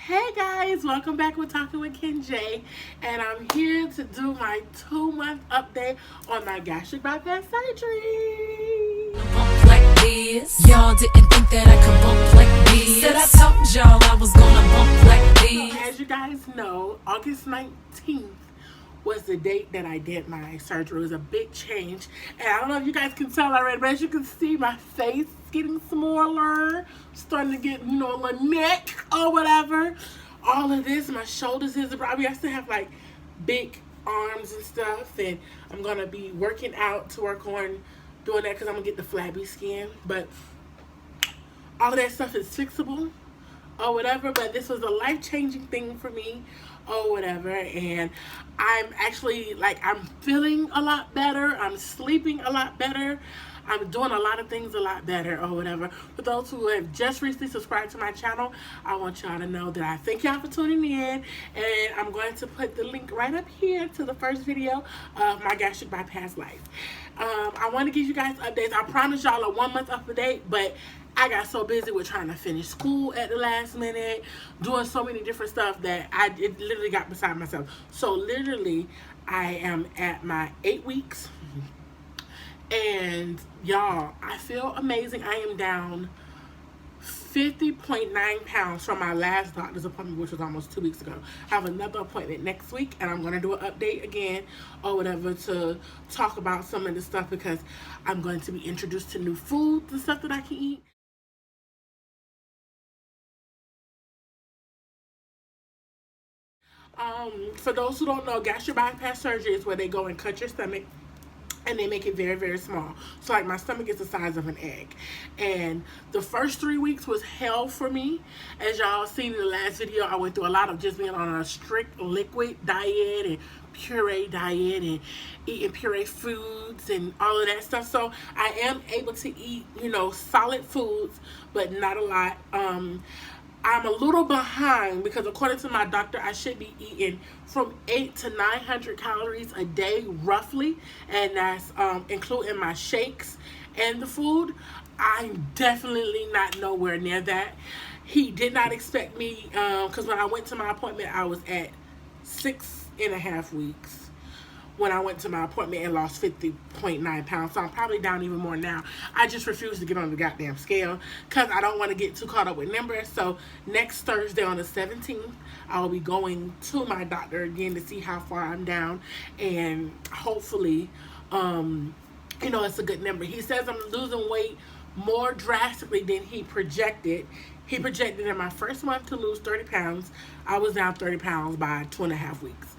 Hey guys, welcome back with Talking with Ken J, and I'm here to do my 2-month update on my gastric bypass surgery. Bump like this. Y'all didn't think that I could bump like this. Said I told y'all I was gonna bump like this. So as you guys know, August 19th was the date that I did my surgery. It was a big change, and I don't know if you guys can tell already, but as you can see, my face getting smaller, starting to get, a little neck or whatever. All of this, my shoulders is probably, I still have like big arms and stuff, and I'm gonna be working out to work on doing that because I'm gonna get the flabby skin. But all of that stuff is fixable or whatever, but this was a life-changing thing for me or whatever, and I'm actually, I'm feeling a lot better, I'm sleeping a lot better, I'm doing a lot of things a lot better or whatever. For those who have just recently subscribed to my channel, I want y'all to know that I thank y'all for tuning in, and I'm going to put the link right up here to the first video of my gastric bypass life. I want to give you guys updates. I promise y'all a 1-month update, but I got so busy with trying to finish school at the last minute, doing so many different stuff that it literally got beside myself. So literally, I am at my 8 weeks, and y'all, I feel amazing. I am down 50.9 pounds from my last doctor's appointment, which was almost 2 weeks ago. I have another appointment next week, and I'm going to do an update again or whatever to talk about some of the stuff, because I'm going to be introduced to new foods and stuff that I can eat. For those who don't know, gastric bypass surgery is where they go and cut your stomach and they make it very, very small. So like my stomach is the size of an egg. And the first 3 weeks was hell for me. As y'all seen in the last video, I went through a lot of just being on a strict liquid diet and puree diet and eating puree foods and all of that stuff. So I am able to eat, solid foods, but not a lot. I'm a little behind because according to my doctor, I should be eating from 800 to 900 calories a day roughly, and that's including my shakes and the food. I'm definitely not nowhere near that. He did not expect me, because when I went to my appointment, I was at 6.5 weeks when I went to my appointment and lost 50.9 pounds. So I'm probably down even more now. I just refuse to get on the goddamn scale because I don't want to get too caught up with numbers. So next Thursday on the 17th, I'll be going to my doctor again to see how far I'm down. And hopefully, it's a good number. He says I'm losing weight more drastically than he projected. He projected in my first month to lose 30 pounds. I was down 30 pounds by 2.5 weeks.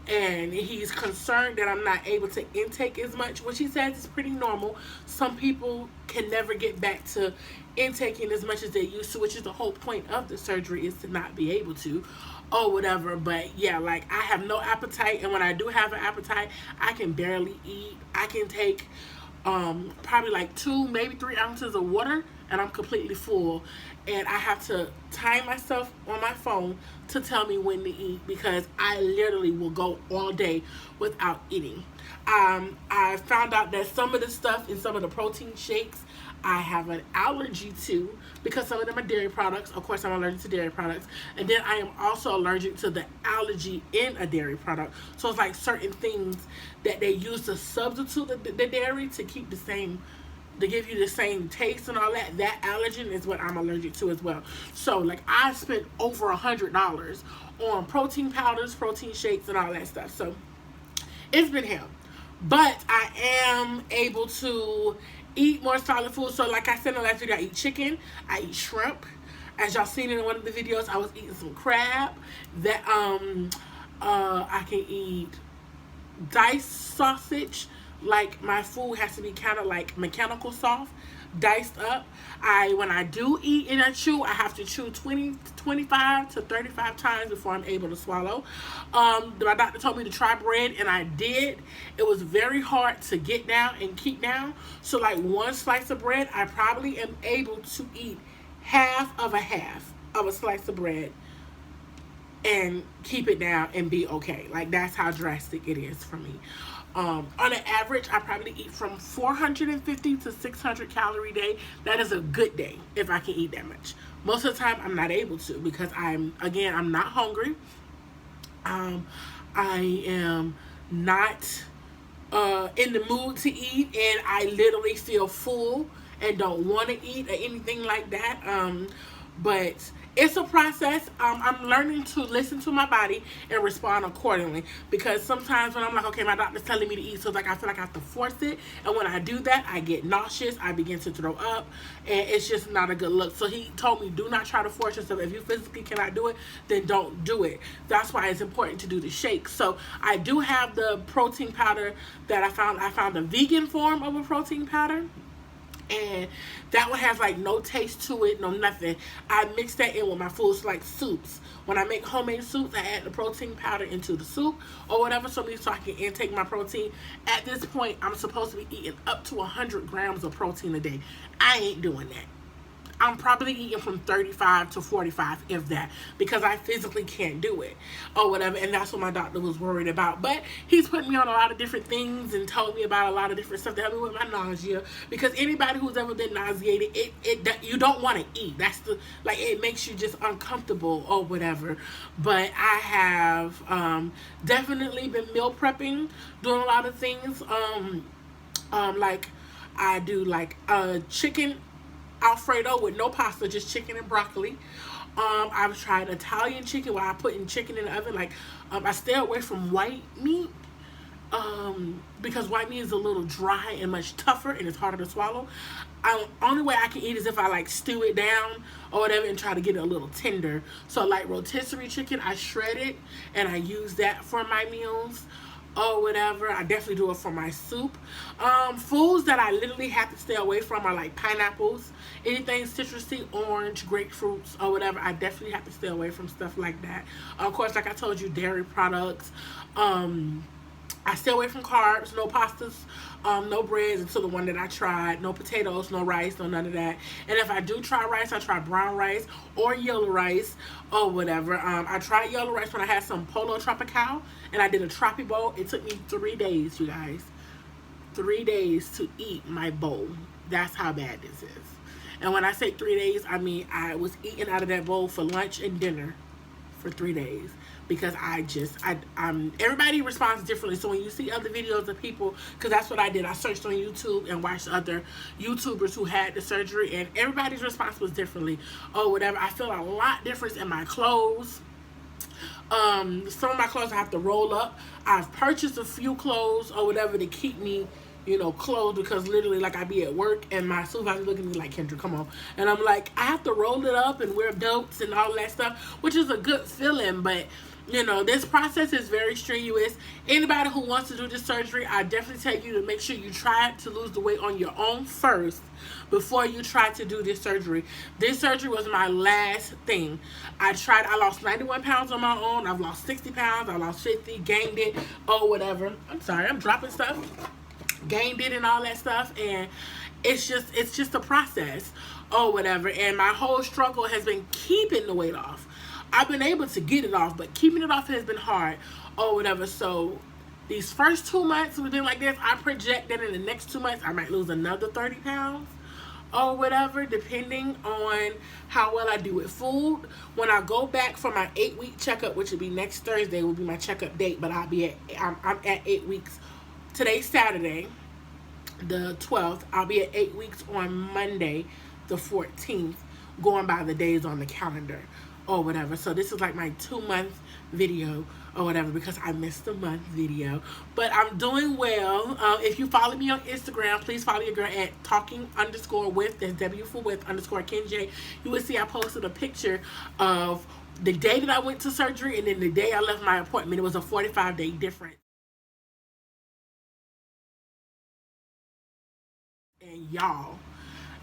And he's concerned that I'm not able to intake as much, which he says is pretty normal. Some people can never get back to intaking as much as they used to, which is the whole point of the surgery, is to not be able to or whatever. But yeah, I have no appetite, and when I do have an appetite, I can barely eat. I can take probably 2, maybe 3 ounces of water, and I'm completely full. And I have to time myself on my phone to tell me when to eat, because I literally will go all day without eating. I found out that some of the stuff in some of the protein shakes I have an allergy to, because some of them are dairy products. Of course, I'm allergic to dairy products. And then I am also allergic to the allergy in a dairy product. So it's like certain things that they use to substitute the dairy to keep the same, to give you the same taste and all that. That allergen is what I'm allergic to as well. So I spent over $100 on protein powders, protein shakes, and all that stuff. So it's been hell. But I am able to eat more solid food. So like I said in the last video, I eat chicken, I eat shrimp. As y'all seen in one of the videos, I was eating some crab. That I can eat diced sausage. My food has to be kind of mechanical soft, diced up. When I do eat and I chew, I have to chew 25 to 35 times before I'm able to swallow. My doctor told me to try bread, and I did. It was very hard to get down and keep down. So one slice of bread, I probably am able to eat half of a slice of bread and keep it down and be okay. That's how drastic it is for me. On an average, I probably eat from 450 to 600 calorie day. That is a good day if I can eat that much. Most of the time, I'm not able to because I'm not hungry. I am not in the mood to eat, and I literally feel full and don't want to eat or anything like that. But it's a process. I'm learning to listen to my body and respond accordingly, because sometimes when I'm like, okay, my doctor's telling me to eat, so like I feel like I have to force it, and when I do that, I get nauseous, I begin to throw up, and it's just not a good look. So he told me, do not try to force yourself. If you physically cannot do it, then don't do it. That's why it's important to do the shakes. So I do have the protein powder that I found. I found a vegan form of a protein powder, and that one has like no taste to it, no nothing. I mix that in with my foods, like soups. When I make homemade soups, I add the protein powder into the soup or whatever, so I can intake my protein. At this point, I'm supposed to be eating up to 100 grams of protein a day. I ain't doing that. I'm probably eating from 35 to 45, if that, because I physically can't do it or whatever. And that's what my doctor was worried about. But he's put me on a lot of different things and told me about a lot of different stuff to help me with my nausea. Because anybody who's ever been nauseated, you don't want to eat. That's it makes you just uncomfortable or whatever. But I have definitely been meal prepping, doing a lot of things. Like I do chicken Alfredo with no pasta, just chicken and broccoli. I've tried Italian chicken where I put in chicken in the oven. I stay away from white meat because white meat is a little dry and much tougher and it's harder to swallow. Only way I can eat is if I stew it down or whatever and try to get it a little tender. So like rotisserie chicken, I shred it and I use that for my meals or whatever. I definitely do it for my soup. Foods that I literally have to stay away from are like pineapples, anything citrusy, orange, grapefruits, or whatever. I definitely have to stay away from stuff like that. Of course, like I told you, dairy products. I stay away from carbs, no pastas, no breads until the one that I tried, no potatoes, no rice, no none of that. And if I do try rice, I try brown rice or yellow rice or whatever. I tried yellow rice when I had some Polo Tropical, and I did a Tropi bowl. It took me 3 days, you guys. 3 days to eat my bowl. That's how bad this is. And when I say 3 days, I mean I was eating out of that bowl for lunch and dinner for 3 days. Because everybody responds differently. So when you see other videos of people, because that's what I did, I searched on YouTube and watched other YouTubers who had the surgery, and everybody's response was differently or whatever. I feel a lot different in my clothes. Some of my clothes I have to roll up. I've purchased a few clothes or whatever to keep me, clothed, because literally, I be at work and my supervisor looking at me like, Kendra, come on. And I'm like, I have to roll it up and wear belts and all that stuff, which is a good feeling, but this process is very strenuous. Anybody who wants to do this surgery, I definitely tell you to make sure you try to lose the weight on your own first before you try to do this surgery. This surgery was my last thing. I lost 91 pounds on my own. I've lost 60 pounds. I lost 50, gained it, or whatever. I'm sorry, I'm dropping stuff. Gained it and all that stuff, and it's just a process or whatever. And my whole struggle has been keeping the weight off. I've been able to get it off, but keeping it off has been hard or whatever. So these first 2 months we've been like this. I project that in the next 2 months I might lose another 30 pounds or whatever, depending on how well I do with food. When I go back for my 8-week checkup, which will be next Thursday, will be my checkup date, but I'm at 8 weeks. Today's Saturday, the 12th. I'll be at 8 weeks on Monday, the 14th, going by the days on the calendar or whatever. So this is like my 2-month video or whatever, because I missed the month video. But I'm doing well. If you follow me on Instagram, please follow your girl at talking_with, that's W for with _KenJ. You will see I posted a picture of the day that I went to surgery and then the day I left my appointment. It was a 45-day difference. And y'all,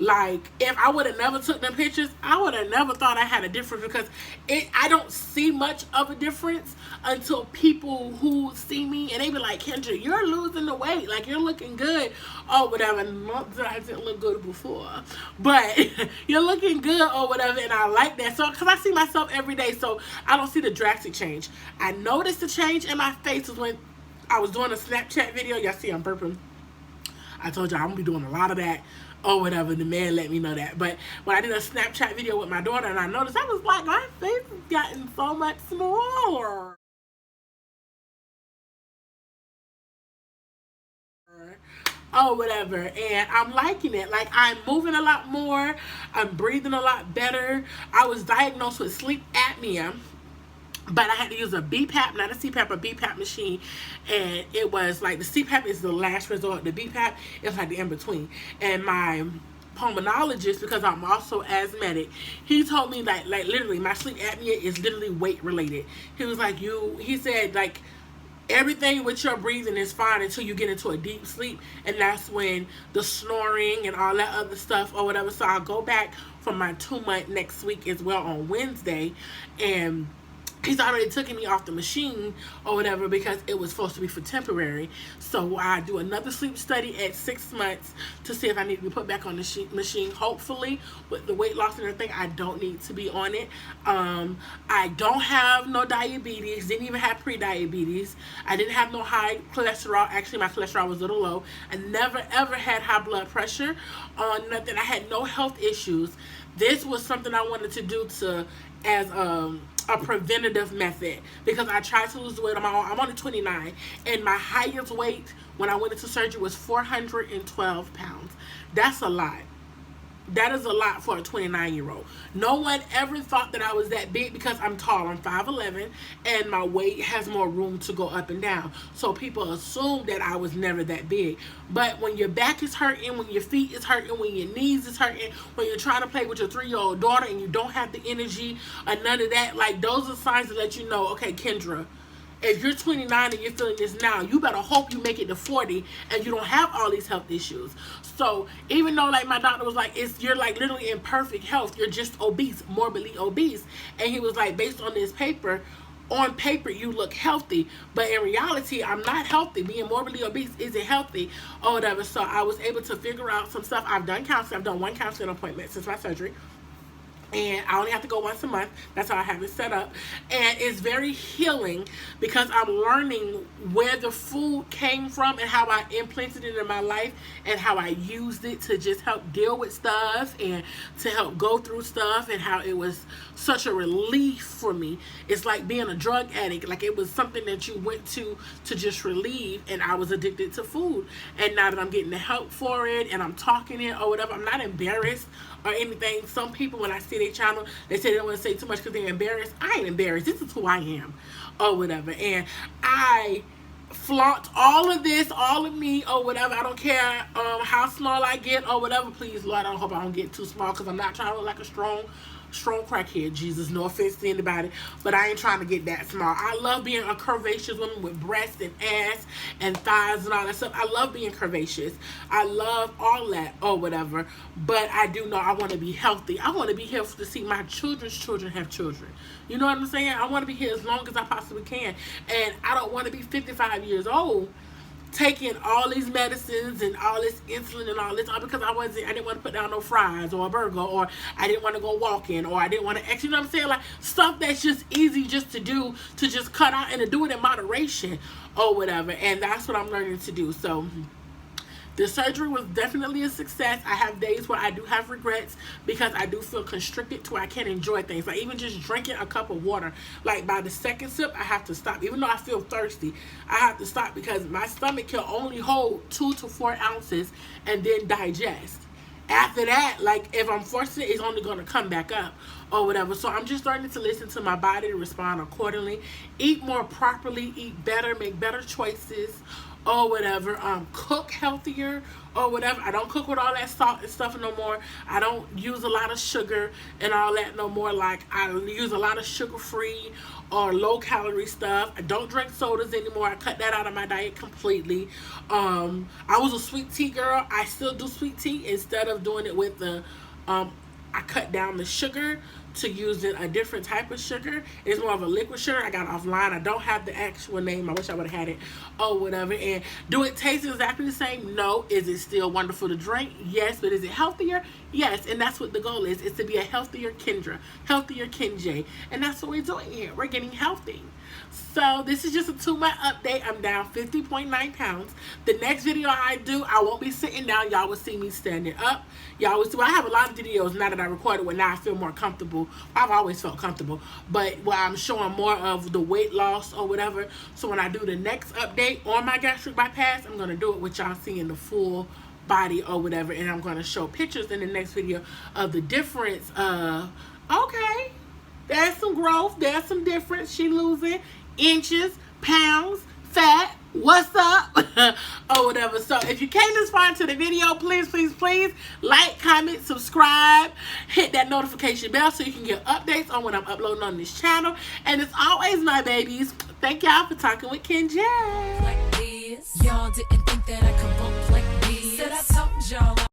if I would have never took them pictures, I would have never thought I had a difference, because I don't see much of a difference until people who see me and they be like, Kendra, you're losing the weight, you're looking good or whatever. Not that I didn't look good before, but you're looking good or whatever, and I like that. So because I see myself every day, so I don't see the drastic change. I noticed the change in my face was when I was doing a Snapchat video. Y'all see I'm burping. I told y'all I'm gonna be doing a lot of that or whatever. The man let me know that. But when I did a Snapchat video with my daughter and I noticed, I was like, my face has gotten so much smaller. Oh, whatever. And I'm liking it. Like, I'm moving a lot more. I'm breathing a lot better. I was diagnosed with sleep apnea, but I had to use a BPAP, not a CPAP, a BPAP machine. And it was like the CPAP is the last resort. The BPAP is like the in between. And my pulmonologist, because I'm also asthmatic, he told me that, like, literally, my sleep apnea is literally weight related. He was like, he said, like, everything with your breathing is fine until you get into a deep sleep, and that's when the snoring and all that other stuff or whatever. So I'll go back for my 2-month next week as well on Wednesday, and he's already taken me off the machine or whatever because it was supposed to be for temporary. So I do another sleep study at 6 months to see if I need to be put back on the machine. Hopefully, with the weight loss and everything, I don't need to be on it. I don't have no diabetes. Didn't even have pre-diabetes. I didn't have no high cholesterol. Actually, my cholesterol was a little low. I never ever had high blood pressure. Nothing. I had no health issues. This was something I wanted to do as a preventative method because I tried to lose weight on my own. I'm only 29, and my highest weight when I went into surgery was 412 pounds. That's a lot. That is a lot for a 29-year-old. No one ever thought that I was that big because I'm tall. I'm 5'11", and my weight has more room to go up and down. So people assume that I was never that big. But when your back is hurting, when your feet is hurting, when your knees is hurting, when you're trying to play with your 3-year-old daughter and you don't have the energy or none of that, like, those are signs to let you know, okay, Kendra, if you're 29 and you're feeling this now, you better hope you make it to 40 and you don't have all these health issues. So even though, like, my doctor was like, you're like literally in perfect health, you're just obese, morbidly obese. And he was like, based on this paper, on paper you look healthy, but in reality I'm not healthy. Being morbidly obese isn't healthy or whatever. So I was able to figure out some stuff. I've done counseling. I've done 1 counseling appointment since my surgery, and I only have to go once a month. That's how I have it set up. And it's very healing because I'm learning where the food came from and how I implanted it in my life and how I used it to just help deal with stuff and to help go through stuff, and how it was such a relief for me. It's like being a drug addict. Like, it was something that you went to just relieve, and I was addicted to food. And now that I'm getting the help for it and I'm talking it or whatever, I'm not embarrassed or anything. Some people, when I see their channel, they say they don't want to say too much because they're embarrassed. I ain't embarrassed. This is who I am or whatever. And I flaunt all of this, all of me or whatever. I don't care how small I get or whatever. Please, Lord, I hope I don't get too small because I'm not trying to look like a strong crackhead. Jesus, no offense to anybody, but I ain't trying to get that small. I love being a curvaceous woman with breasts and ass and thighs and all that stuff. I love being curvaceous. I love all that or whatever, but I do know I want to be healthy. I want to be here to see my children's children have children. You know what I'm saying? I want to be here as long as I possibly can, and I don't want to be 55 years old taking all these medicines and all this insulin and all this, all because I didn't want to put down no fries or a burger, or I didn't want to go walking, or I didn't want to exercise. You know what I'm saying? Like, stuff that's just easy just to do, to just cut out and to do it in moderation or whatever. And that's what I'm learning to do. So the surgery was definitely a success. I have days where I do have regrets because I do feel constricted to where I can't enjoy things. Like, even just drinking a cup of water, like, by the second sip, I have to stop. Even though I feel thirsty, I have to stop because my stomach can only hold 2 to 4 ounces and then digest. After that, like, if I'm forcing it, it's only going to come back up or whatever. So I'm just starting to listen to my body to respond accordingly. Eat more properly, eat better, make better choices or whatever. Cook healthier or whatever. I don't cook with all that salt and stuff no more. I don't use a lot of sugar and all that no more. Like, I use a lot of sugar-free or low-calorie stuff. I don't drink sodas anymore. I cut that out of my diet completely. I was a sweet tea girl. I still do sweet tea instead of doing it with the I cut down the sugar to using a different type of sugar. It's more of a liquid sugar. I got it offline. I don't have the actual name. I wish I would have had it or whatever. And do it taste exactly the same? No. Is it still wonderful to drink? Yes. But is it healthier? Yes. And that's what the goal is to be a healthier Kendra, healthier Kenjay. And that's what we're doing here. We're getting healthy. So this is just a 2-month update. I'm down 50.9 pounds. The next video I do, I won't be sitting down. Y'all will see me standing up. Y'all will see. Well, I have a lot of videos now that I recorded where now I feel more comfortable. I've always felt comfortable, but where I'm showing more of the weight loss or whatever. So when I do the next update on my gastric bypass, I'm gonna do it with y'all seeing the full body or whatever, and I'm gonna show pictures in the next video of the difference. Okay. There's some growth. There's some difference. She losing inches, pounds, fat. What's up? Or whatever. So if you came this far into the video, please, please, please like, comment, subscribe, hit that notification bell so you can get updates on when I'm uploading on this channel. And as always, my babies, thank y'all for talking with Kenjay. Like this. Y'all didn't think that I could bump like this. Said I told y'all.